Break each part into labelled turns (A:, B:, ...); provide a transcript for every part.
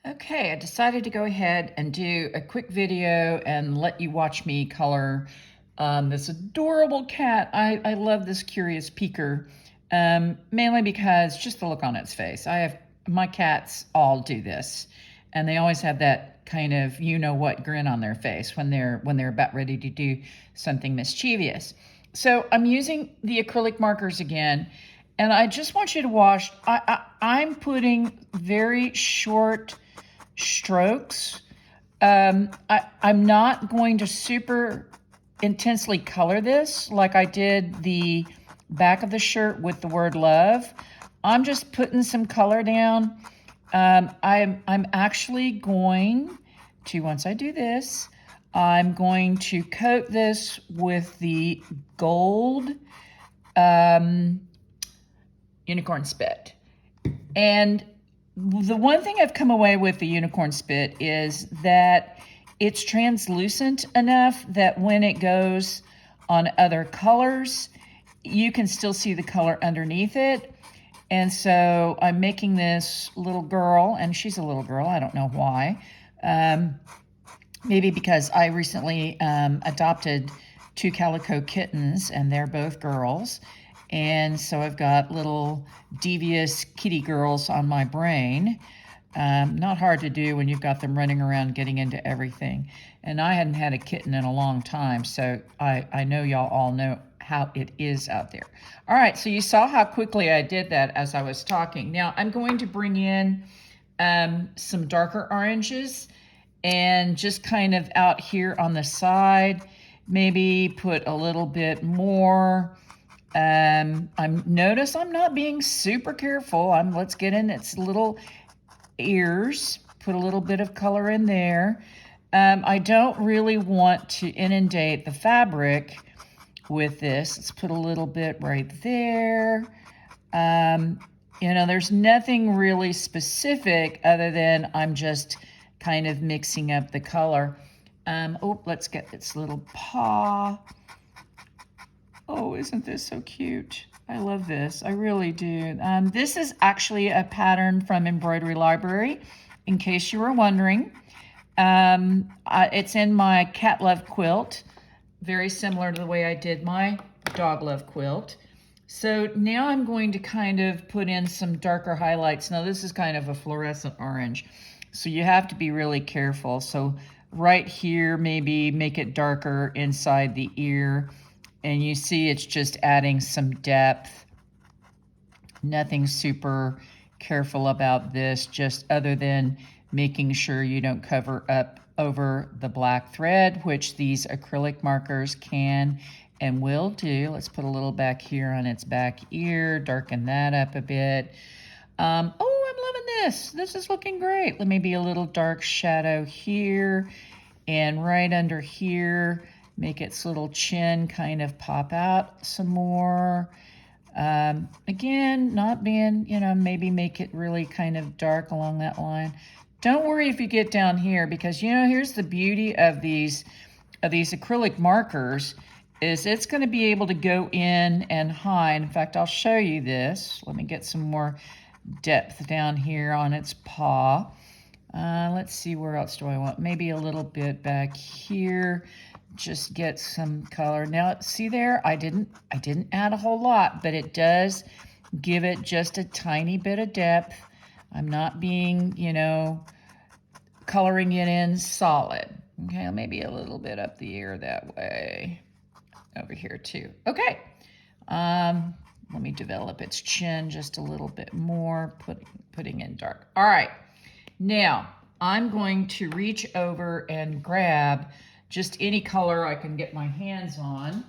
A: Okay, I decided to go ahead and do a quick video and let you watch me color this adorable cat. I love this curious peeker, mainly because just the look on its face. My cats all do this, and they always have that kind of you-know-what grin on their face when they're about ready to do something mischievous. So I'm using the acrylic markers again, and I just want you to watch. I'm putting very short strokes. I'm not going to super intensely color this like I did the back of the shirt with the word love. I'm just putting some color down. I'm actually going to, once I do this, I'm going to coat this with the gold unicorn spit. And the one thing I've come away with the unicorn spit is that it's translucent enough that when it goes on other colors, you can still see the color underneath it. And so I'm making this little girl, and she's a little girl, I don't know why. Maybe because I recently adopted 2 calico kittens, and they're both girls. And so I've got little devious kitty girls on my brain. Not hard to do when you've got them running around getting into everything. And I hadn't had a kitten in a long time, so I know y'all all know how it is out there. All right, so you saw how quickly I did that as I was talking. Now I'm going to bring in some darker oranges and just kind of out here on the side, maybe put a little bit more. Notice I'm not being super careful. Let's get in its little ears, put a little bit of color in there. I don't really want to inundate the fabric with this. Let's put a little bit right there. There's nothing really specific other than I'm just kind of mixing up the color. Let's get its little paw. Oh, isn't this so cute? I love this. I really do. This is actually a pattern from Embroidery Library, in case you were wondering. It's in my cat love quilt, very similar to the way I did my dog love quilt. So now I'm going to kind of put in some darker highlights. Now this is kind of a fluorescent orange, so you have to be really careful. So right here, maybe make it darker inside the ear. And you see it's just adding some depth. Nothing super careful about this, just other than making sure you don't cover up over the black thread, which these acrylic markers can and will do. Let's put a little back here on its back ear, darken that up a bit. Oh, I'm loving this. This is looking great. Let me be a little dark shadow here and right under here. Make its little chin kind of pop out some more. Again, not being, maybe make it really kind of dark along that line. Don't worry if you get down here, because, here's the beauty of these acrylic markers is it's going to be able to go in and hide. In fact, I'll show you this. Let me get some more depth down here on its paw. Let's see, where else do I want? Maybe a little bit back here. Just get some color. Now, see there, I didn't add a whole lot, but it does give it just a tiny bit of depth. I'm not being, coloring it in solid. Okay, maybe a little bit up the ear that way. Over here too. Okay. Let me develop its chin just a little bit more, putting in dark. All right. Now, I'm going to reach over and grab just any color I can get my hands on.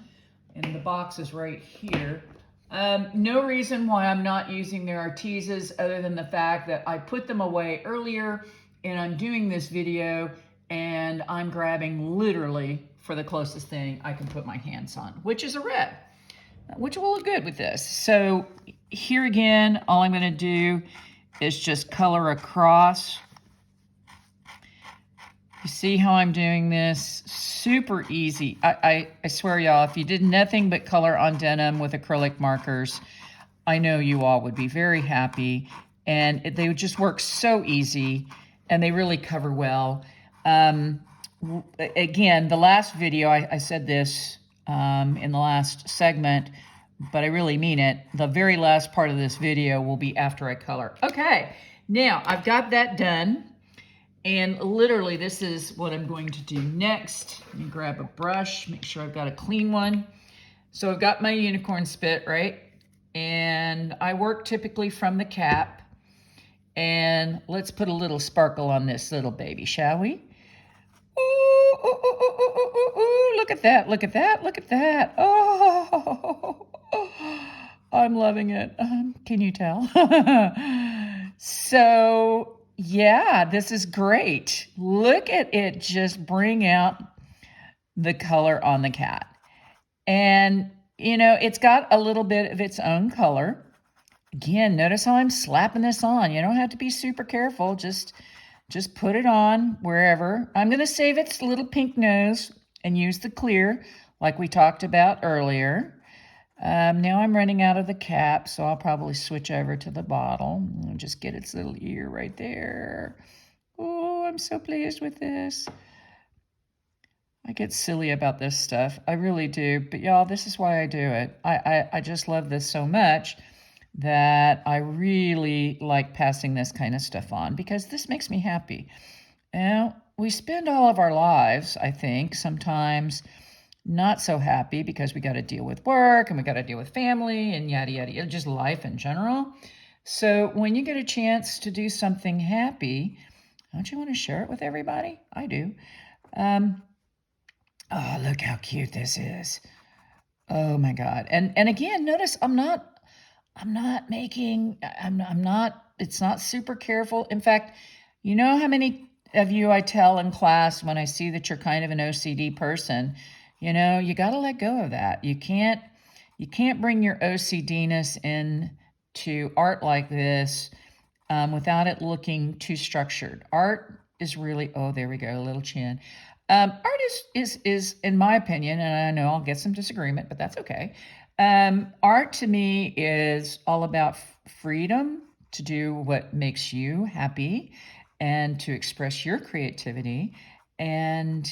A: And the box is right here. No reason why I'm not using their Arteses other than the fact that I put them away earlier and I'm doing this video and I'm grabbing literally for the closest thing I can put my hands on, which is a red, which will look good with this. So here again, all I'm gonna do is just color across. You see how I'm doing this? Super easy. I swear, y'all, if you did nothing but color on denim with acrylic markers, I know you all would be very happy, and they would just work so easy. and they really cover well. Again, the last video, I said this in the last segment, but I really mean it. The very last part of this video will be after I color. Okay, now I've got that done. And literally, this is what I'm going to do next. Let me grab a brush, make sure I've got a clean one. So I've got my unicorn spit, right? And I work typically from the cap. And let's put a little sparkle on this little baby, shall we? Ooh, ooh, ooh, ooh, ooh, ooh, ooh. Look at that, look at that, look at that. Oh, I'm loving it. Can you tell? So, yeah, this is great. Look at it just bring out the color on the cat. And, you know, it's got a little bit of its own color. Again, notice how I'm slapping this on. You don't have to be super careful. Just put it on wherever. I'm going to save its little pink nose and use the clear like we talked about earlier. Now I'm running out of the cap, so I'll probably switch over to the bottle and just get its little ear right there. Oh, I'm so pleased with this. I get silly about this stuff. I really do. But y'all, this is why I do it. I just love this so much that I really like passing this kind of stuff on because this makes me happy. Now, we spend all of our lives, I think, sometimes not so happy because we got to deal with work and we got to deal with family and yada, yada, yada, just life in general. So when you get a chance to do something happy, don't you want to share it with everybody? I do. Oh, look how cute this is. Oh my God. And again, notice I'm not it's not super careful. In fact, you know how many of you I tell in class when I see that you're kind of an OCD person, you know, you got to let go of that. You can't bring your OCDness into art like this without it looking too structured. Art is really, oh, there we go, a little chin. Art is, in my opinion, and I know I'll get some disagreement, but that's okay. Art to me is all about freedom to do what makes you happy and to express your creativity. And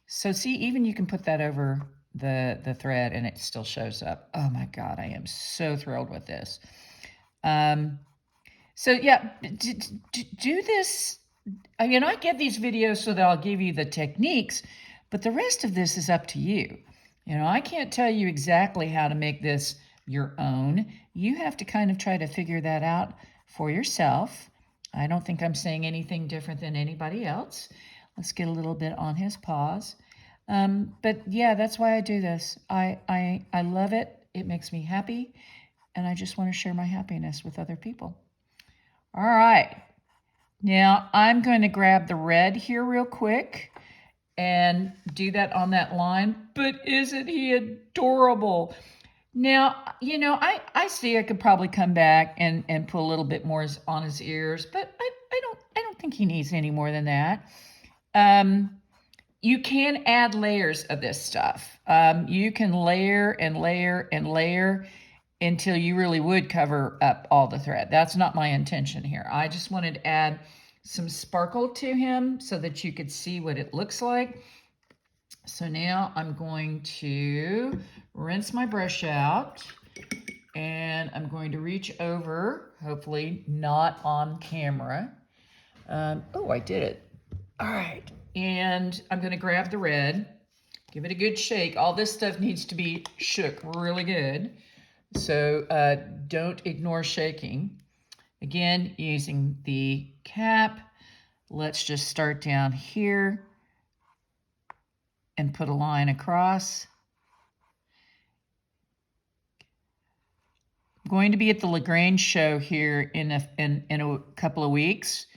A: so see, even you can put that over the thread and it still shows up. Oh my God, I am so thrilled with this. So yeah, do this. I mean, I get these videos so that I'll give you the techniques, but the rest of this is up to you. You know, I can't tell you exactly how to make this your own. You have to kind of try to figure that out for yourself. I don't think I'm saying anything different than anybody else. Let's get a little bit on his paws. But yeah, that's why I do this. I love it. It makes me happy. And I just want to share my happiness with other people. All right. Now I'm going to grab the red here real quick and do that on that line. But isn't he adorable? Now, you know, I see I could probably come back and put a little bit more on his ears, but I don't think he needs any more than that. You can add layers of this stuff. You can layer and layer and layer until you really would cover up all the thread. That's not my intention here. I just wanted to add some sparkle to him so that you could see what it looks like. So now I'm going to rinse my brush out and I'm going to reach over, hopefully not on camera. Oh, I did it. All right. And I'm going to grab the red, give it a good shake. All this stuff needs to be shook really good. So don't ignore shaking. Again, using the cap, let's just start down here and put a line across. I'm going to be at the LaGrange show here in a couple of weeks,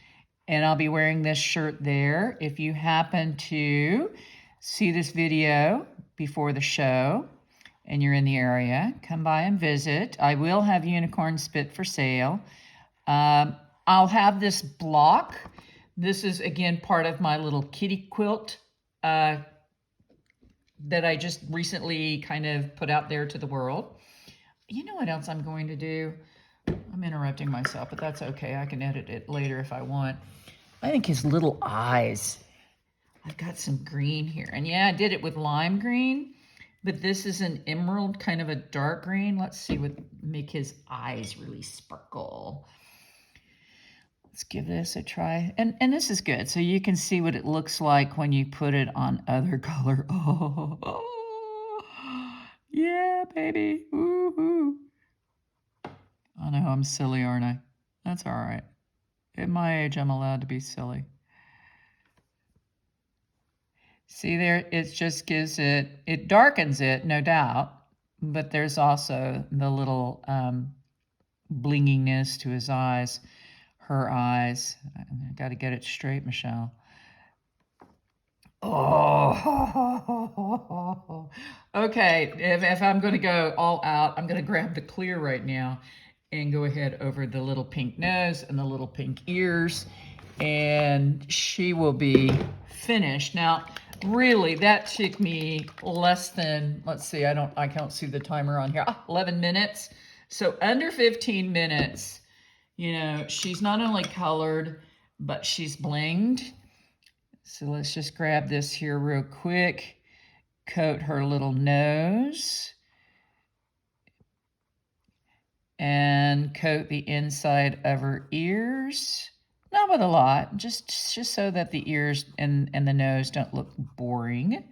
A: and I'll be wearing this shirt there. If you happen to see this video before the show and you're in the area, come by and visit. I will have unicorn spit for sale. I'll have this block. This is, again, part of my little kitty quilt that I just recently kind of put out there to the world. You know what else I'm going to do? I'm interrupting myself, but that's okay. I can edit it later if I want. I think his little eyes. I've got some green here. And yeah, I did it with lime green, but this is an emerald, kind of a dark green. Let's see what make his eyes really sparkle. Let's give this a try. And this is good. So you can see what it looks like when you put it on other color. Oh, yeah, baby. Woohoo. I know I'm silly, aren't I? That's all right. At my age, I'm allowed to be silly. See there, it just gives it darkens it, no doubt, but there's also the little blinginess to his eyes, her eyes. I got to get it straight, Michelle. Oh, okay. If I'm going to go all out, I'm going to grab the clear right now and go ahead over the little pink nose and the little pink ears, and she will be finished. Now, really, that took me less than, let's see, I can't see the timer on here, 11 minutes. So under 15 minutes, you know, she's not only colored, but she's blinged. So let's just grab this here real quick, coat her little nose, and coat the inside of her ears. Not with a lot, just so that the ears and the nose don't look boring.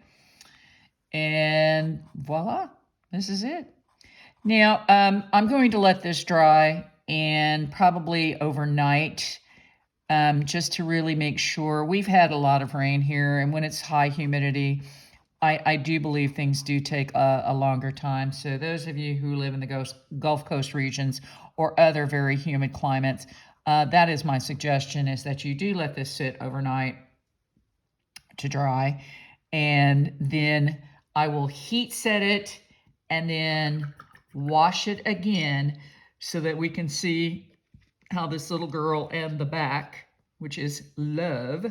A: And voila, this is it. Now, I'm going to let this dry and probably overnight, just to really make sure. We've had a lot of rain here, and when it's high humidity, I do believe things do take a longer time. So those of you who live in the Gulf Coast regions or other very humid climates, that is my suggestion, is that you do let this sit overnight to dry. And then I will heat set it and then wash it again so that we can see how this little girl and the back, which is love,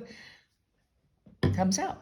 A: comes out.